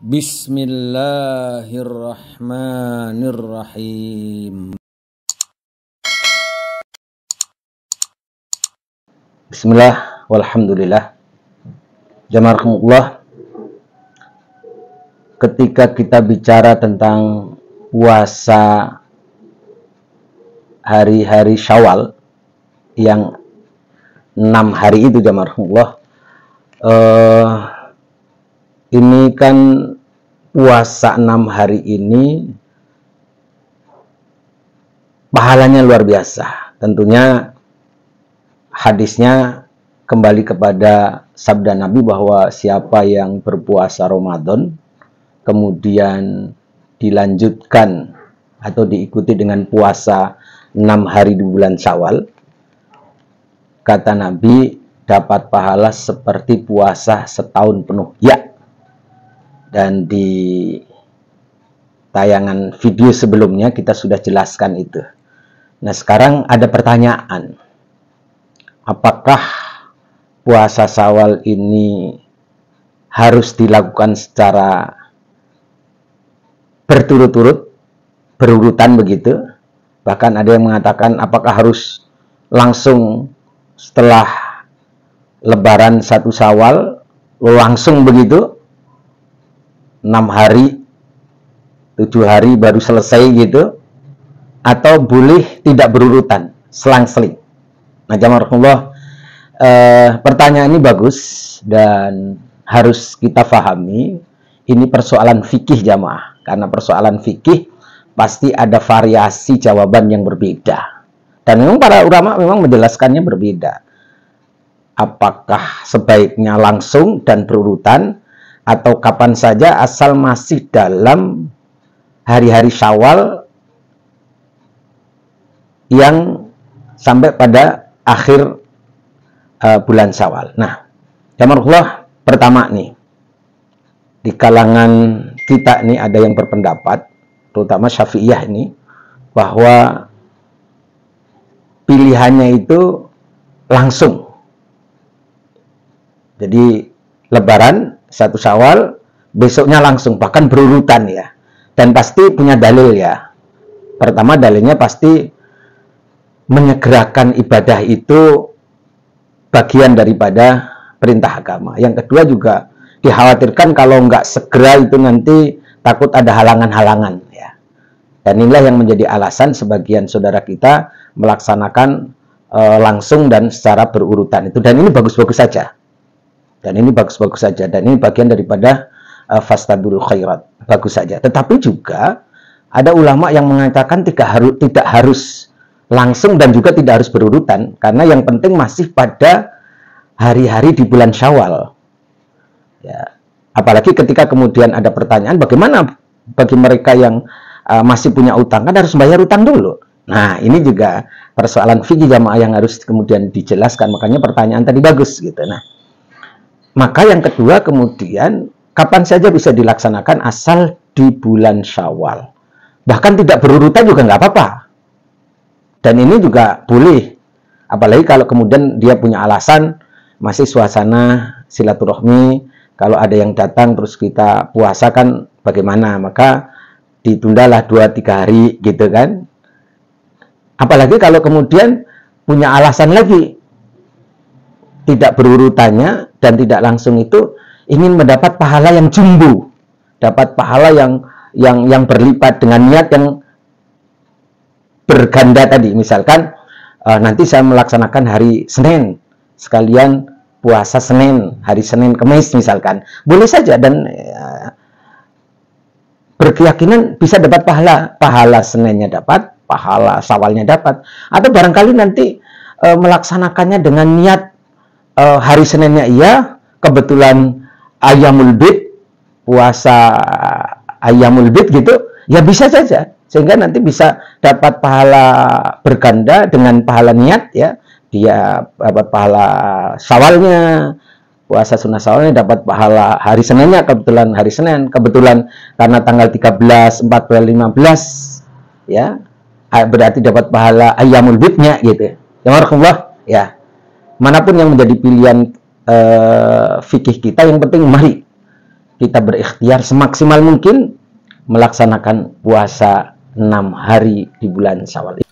Bismillahirrahmanirrahim. Bismillah, walhamdulillah. Jazakumullah. Ketika kita bicara tentang puasa hari-hari Syawal yang 6 hari itu, jazakumullah, ini kan puasa 6 hari ini pahalanya luar biasa. Tentunya hadisnya kembali kepada sabda Nabi bahwa siapa yang berpuasa Ramadan kemudian dilanjutkan atau diikuti dengan puasa 6 hari di bulan Syawal, kata Nabi dapat pahala seperti puasa setahun penuh. Ya, dan di tayangan video sebelumnya kita sudah jelaskan itu. Nah, sekarang ada pertanyaan. Apakah puasa Syawal ini harus dilakukan secara berturut-turut, berurutan begitu? Bahkan ada yang mengatakan apakah harus langsung setelah Lebaran 1 Syawal langsung begitu? 6 hari, 7 hari baru selesai gitu, atau boleh tidak berurutan, selang-seling. Nah, jazakumullah, pertanyaan ini bagus dan harus kita pahami. Ini persoalan fikih jamaah, karena persoalan fikih pasti ada variasi jawaban yang berbeda. Dan memang para ulama memang menjelaskannya berbeda. Apakah sebaiknya langsung dan berurutan, atau kapan saja asal masih dalam hari-hari Syawal yang sampai pada akhir bulan Syawal. Nah, jazakumullah, pertama nih, di kalangan kita nih ada yang berpendapat, terutama Syafi'iyah ini, bahwa pilihannya itu langsung. Jadi Lebaran 1 Syawal, besoknya langsung, bahkan berurutan ya. Dan pasti punya dalil ya. Pertama, dalilnya pasti menyegerakan ibadah itu bagian daripada perintah agama. Yang kedua juga dikhawatirkan kalau nggak segera itu nanti takut ada halangan-halangan ya. Dan inilah yang menjadi alasan sebagian saudara kita melaksanakan langsung dan secara berurutan itu. Dan ini bagus-bagus saja. Dan ini bagus-bagus saja. Dan ini bagian daripada fastabiqul khairat. Bagus saja. Tetapi juga ada ulama yang mengatakan tidak harus langsung dan juga tidak harus berurutan. Karena yang penting masih pada hari-hari di bulan Syawal. Ya. Apalagi ketika kemudian ada pertanyaan, bagaimana bagi mereka yang masih punya utang? Kan harus bayar utang dulu. Nah, ini juga persoalan fikih jamaah yang harus kemudian dijelaskan. Makanya pertanyaan tadi bagus gitu. Nah, maka yang kedua kemudian kapan saja bisa dilaksanakan asal di bulan Syawal. Bahkan tidak berurutan juga nggak apa-apa. Dan ini juga boleh. Apalagi kalau kemudian dia punya alasan masih suasana silaturahmi, kalau ada yang datang terus kita puasa kan bagaimana? Maka ditundalah 2-3 hari gitu kan. Apalagi kalau kemudian punya alasan lagi, tidak berurutannya dan tidak langsung itu ingin mendapat pahala yang jumbo, dapat pahala yang berlipat dengan niat yang berganda tadi. Misalkan nanti saya melaksanakan hari Senin, sekalian puasa Senin, hari Senin Kemis misalkan, boleh saja dan berkeyakinan bisa dapat pahala Seninnya dapat, pahala Syawalnya dapat, atau barangkali nanti melaksanakannya dengan niat hari Seninnya iya, kebetulan Ayyamul Bid, puasa Ayyamul Bid gitu, ya bisa saja. Sehingga nanti bisa dapat pahala berganda dengan pahala niat ya. Dia dapat pahala Syawalnya, puasa sunnah Syawalnya, dapat pahala hari Seninnya, kebetulan hari Senin, kebetulan karena tanggal 13, 14, 15 ya, berarti dapat pahala Ayyamul Bidnya gitu. Jazakumullah ya. Manapun yang menjadi pilihan fikih kita, yang penting mari kita berikhtiar semaksimal mungkin melaksanakan puasa 6 hari di bulan Syawal.